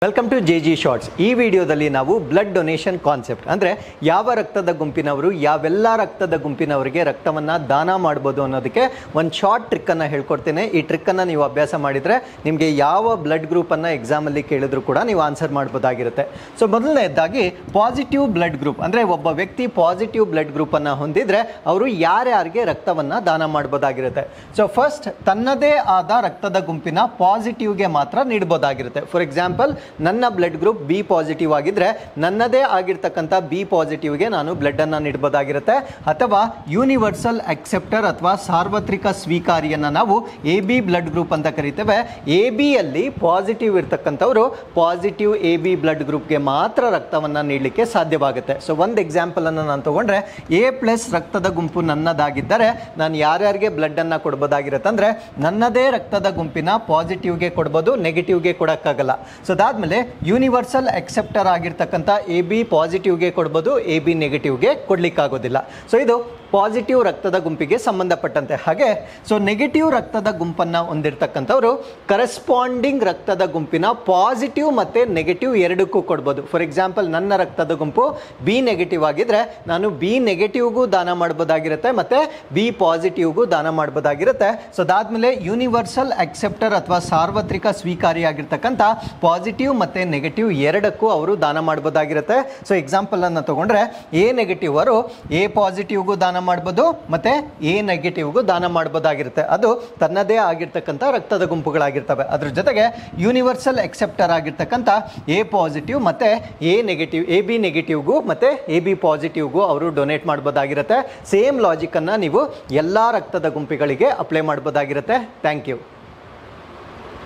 Welcome to J shorts. ಈ ವಿಡಿಯೋದಲ್ಲಿ ನಾವು ಬ್ಲಡ್ ಡೊನೇಷನ್ ಕಾನ್ಸೆಪ್ಟ್ ಅಂದರೆ ಯಾವ ರಕ್ತದ ಗುಂಪಿನವರು ಯಾವೆಲ್ಲ ರಕ್ತದ ಗುಂಪಿನವರಿಗೆ ರಕ್ತವನ್ನು ದಾನ ಮಾಡ್ಬೋದು ಅನ್ನೋದಕ್ಕೆ ಒಂದು ಶಾರ್ಟ್ ಟ್ರಿಕ್ಕನ್ನು ಹೇಳ್ಕೊಡ್ತೇನೆ. ಈ ಟ್ರಿಕ್ಕನ್ನು ನೀವು ಅಭ್ಯಾಸ ಮಾಡಿದರೆ ನಿಮಗೆ ಯಾವ ಬ್ಲಡ್ ಗ್ರೂಪನ್ನು ಎಕ್ಸಾಮಲ್ಲಿ ಕೇಳಿದ್ರು ಕೂಡ ನೀವು ಆನ್ಸರ್ ಮಾಡ್ಬೋದಾಗಿರುತ್ತೆ. ಸೊ ಮೊದಲನೇದಾಗಿ ಪಾಸಿಟಿವ್ ಬ್ಲಡ್ ಗ್ರೂಪ್ ಅಂದರೆ ಒಬ್ಬ ವ್ಯಕ್ತಿ ಪಾಸಿಟಿವ್ ಬ್ಲಡ್ ಗ್ರೂಪನ್ನು ಹೊಂದಿದರೆ ಅವರು ಯಾರ್ಯಾರಿಗೆ ರಕ್ತವನ್ನು ದಾನ ಮಾಡ್ಬೋದಾಗಿರುತ್ತೆ. ಸೊ ಫಸ್ಟ್ ತನ್ನದೇ ಆದ ರಕ್ತದ ಗುಂಪಿನ ಪಾಸಿಟಿವ್ಗೆ ಮಾತ್ರ ನೀಡ್ಬೋದಾಗಿರುತ್ತೆ. ಫಾರ್ ಎಕ್ಸಾಂಪಲ್, ನನ್ನ ಬ್ಲಡ್ ಗ್ರೂಪ್ ಬಿ ಪಾಸಿಟಿವ್ ಆಗಿದ್ರೆ ನನ್ನದೇ ಆಗಿರ್ತಕ್ಕಂಥ ಬಿ ಪಾಸಿಟಿವ್ಗೆ ನಾನು ಬ್ಲಡ್ ಅನ್ನು ನೀಡಬಹುದಾಗಿರುತ್ತೆ. ಅಥವಾ ಯೂನಿವರ್ಸಲ್ ಅಕ್ಸೆಪ್ಟರ್ ಅಥವಾ ಸಾರ್ವತ್ರಿಕ ಸ್ವೀಕಾರಿಯನ್ನ ನಾವು ಎ ಬಿ ಬ್ಲಡ್ ಗ್ರೂಪ್ ಅಂತ ಕರಿತೇವೆ. ಎ ಬಿ ಅಲ್ಲಿ ಪಾಸಿಟಿವ್ ಇರ್ತಕ್ಕಂಥವರು ಪಾಸಿಟಿವ್ ಎ ಬಿ ಬ್ಲಡ್ ಗ್ರೂಪ್ಗೆ ಮಾತ್ರ ರಕ್ತವನ್ನು ನೀಡಲಿಕ್ಕೆ ಸಾಧ್ಯವಾಗುತ್ತೆ. ಸೊ ಒಂದು ಎಕ್ಸಾಂಪಲ್ ಅನ್ನು ನಾನು ತಗೊಂಡ್ರೆ, ಎ ಪ್ಲಸ್ ರಕ್ತದ ಗುಂಪು ನನ್ನದಾಗಿದ್ದರೆ ನಾನು ಯಾರ್ಯಾರಿಗೆ ಬ್ಲಡ್ ಅನ್ನ ಕೊಡಬಹುದಾಗಿರುತ್ತೆ ಅಂದ್ರೆ ನನ್ನದೇ ರಕ್ತದ ಗುಂಪಿನ ಪಾಸಿಟಿವ್ಗೆ ಕೊಡ್ಬೋದು, ನೆಗೆಟಿವ್ಗೆ ಕೊಡಕ್ಕಾಗಲ್ಲ. ಸೊ ಅದಾದ್ಮೇಲೆ ಯೂನಿವರ್ಸಲ್ ಅಕ್ಸೆಪ್ಟರ್ ಆಗಿರ್ತಕ್ಕಂಥ ಎ ಬಿ ಪಾಸಿಟಿವ್ಗೆ ಕೊಡ್ಬೋದು, ಎ ಬಿ ನೆಗೆಟಿವ್ಗೆ ಕೊಡ್ಲಿಕ್ಕಾಗೋದಿಲ್ಲ. ಸೊ ಇದು ಪಾಸಿಟಿವ್ ರಕ್ತದ ಗುಂಪಿಗೆ ಸಂಬಂಧಪಟ್ಟಂತೆ. ಹಾಗೆ ಸೊ ನೆಗೆಟಿವ್ ರಕ್ತದ ಗುಂಪನ್ನು ಹೊಂದಿರತಕ್ಕಂಥವರು ಕರೆಸ್ಪಾಂಡಿಂಗ್ ರಕ್ತದ ಗುಂಪಿನ ಪಾಸಿಟಿವ್ ಮತ್ತು ನೆಗೆಟಿವ್ ಎರಡಕ್ಕೂ ಕೊಡ್ಬೋದು. ಫಾರ್ ಎಕ್ಸಾಂಪಲ್, ನನ್ನ ರಕ್ತದ ಗುಂಪು ಬಿ ನೆಗೆಟಿವ್ ಆಗಿದ್ರೆ ನಾನು ಬಿ ನೆಗೆಟಿವ್ಗೂ ದಾನ ಮಾಡ್ಬೋದಾಗಿರುತ್ತೆ ಮತ್ತು ಬಿ ಪಾಸಿಟಿವ್ಗೂ ದಾನ ಮಾಡ್ಬೋದಾಗಿರುತ್ತೆ. ಸೊ ಅದಾದಮೇಲೆ ಯೂನಿವರ್ಸಲ್ ಅಕ್ಸೆಪ್ಟರ್ ಅಥವಾ ಸಾರ್ವತ್ರಿಕ ಸ್ವೀಕಾರಿಯಾಗಿರ್ತಕ್ಕಂಥ ಪಾಸಿಟಿವ್ ಮತ್ತು ನೆಗೆಟಿವ್ ಎರಡಕ್ಕೂ ಅವರು ದಾನ ಮಾಡ್ಬೋದಾಗಿರುತ್ತೆ. ಸೊ ಎಕ್ಸಾಂಪಲ್ ಅನ್ನು ತಗೊಂಡ್ರೆ, ಎ ನೆಗೆಟಿವ್ ಅವರು ಎ ಪಾಸಿಟಿವ್ಗೂ ದಾನ ಮಾಡ್ಬೋದು ಮತ್ತೆ ಎ ನೆಗೆಟಿವ್ಗೂ ದಾನ ಮಾಡ್ಬೋದಾಗಿರುತ್ತೆ. ಅದು ತನ್ನದೇ ಆಗಿರ್ತಕ್ಕಂಥ ರಕ್ತದ ಗುಂಪುಗಳಾಗಿರ್ತವೆ. ಅದ್ರ ಜೊತೆಗೆ ಯೂನಿವರ್ಸಲ್ ಅಕ್ಸೆಪ್ಟರ್ ಆಗಿರ್ತಕ್ಕಂಥ ಎ ಪಾಸಿಟಿವ್ ಮತ್ತೆ ಎ ನೆಗೆಟಿವ್, ಎ ಬಿ ನೆಗೆಟಿವ್ಗೂ ಮತ್ತೆ ಎ ಬಿ ಪಾಸಿಟಿವ್ಗೂ ಅವರು ಡೊನೇಟ್ ಮಾಡ್ಬೋದಾಗಿರುತ್ತೆ. ಸೇಮ್ ಲಾಜಿಕ್ ಅನ್ನ ನೀವು ಎಲ್ಲ ರಕ್ತದ ಗುಂಪುಗಳಿಗೆ ಅಪ್ಲೈ ಮಾಡ್ಬೋದಾಗಿರುತ್ತೆ. Thank you.